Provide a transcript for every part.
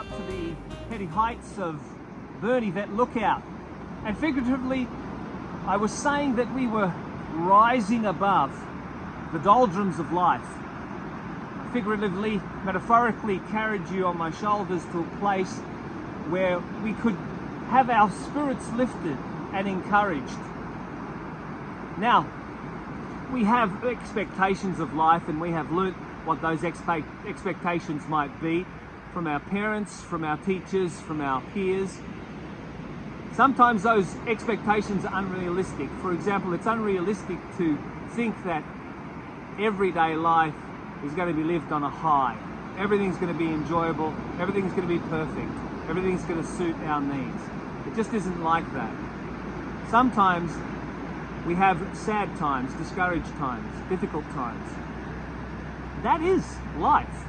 up to the heady heights of Burnievet Lookout. And figuratively, I was saying that we were rising above the doldrums of life. I figuratively, metaphorically carried you on my shoulders to a place where we could have our spirits lifted and encouraged. Now, we have expectations of life, and we have learnt what those expectations might be from our parents, from our teachers, from our peers. Sometimes those expectations are unrealistic. For example, it's unrealistic to think that everyday life is going to be lived on a high. Everything's going to be enjoyable, everything's going to be perfect, everything's going to suit our needs. It just isn't like that. Sometimes we have sad times, discouraged times, difficult times. That is life.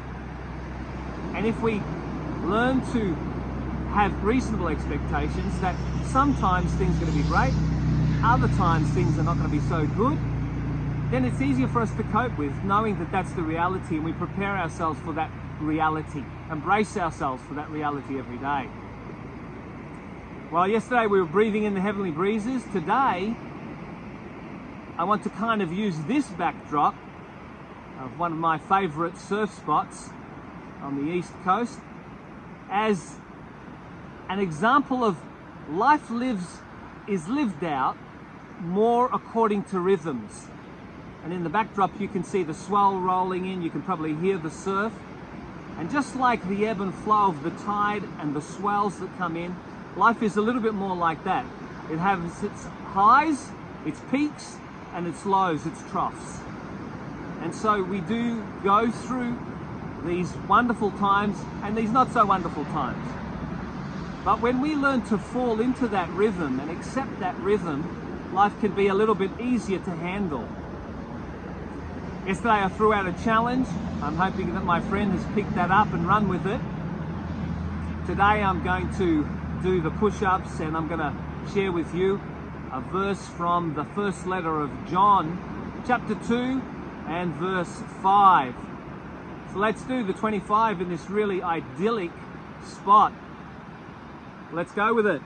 And if we learn to have reasonable expectations that sometimes things are going to be great, other times things are not going to be so good, then it's easier for us to cope with, knowing that that's the reality, and we prepare ourselves for that reality, embrace ourselves for that reality every day. Well, yesterday we were breathing in the heavenly breezes. Today, I want to kind of use this backdrop of one of my favorite surf spots on the east coast as an example of life is lived out more according to rhythms. And in the backdrop you can see the swell rolling in, you can probably hear the surf. And just like the ebb and flow of the tide and the swells that come in, life is a little bit more like that. It has its highs, its peaks, and its lows, its troughs. And so we do go through these wonderful times and these not so wonderful times. But when we learn to fall into that rhythm and accept that rhythm, life can be a little bit easier to handle. Yesterday I threw out a challenge. I'm hoping that my friend has picked that up and run with it. Today I'm going to do the push-ups, and I'm going to share with you a verse from the first letter of John, chapter 2 and verse 5. So let's do the 25 in this really idyllic spot. Let's go with it.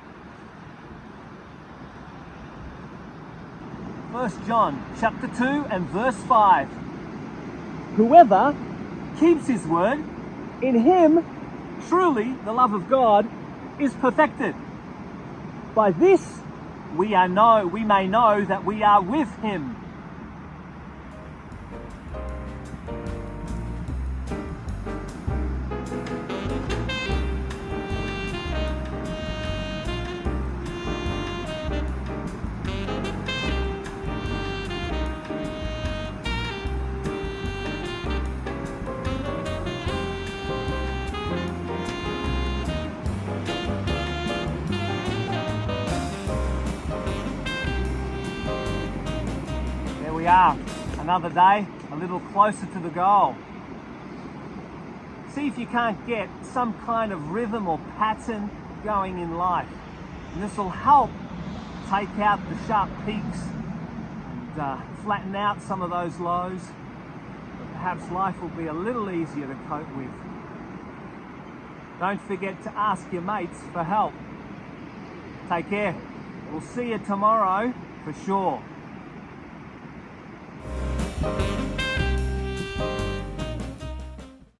1 John chapter 2 and verse 5. Whoever keeps his word, in him truly the love of God is perfected. By this we may know that we are with him. We are, another day, a little closer to the goal. See if you can't get some kind of rhythm or pattern going in life. And this will help take out the sharp peaks and flatten out some of those lows. But perhaps life will be a little easier to cope with. Don't forget to ask your mates for help. Take care. We'll see you tomorrow for sure.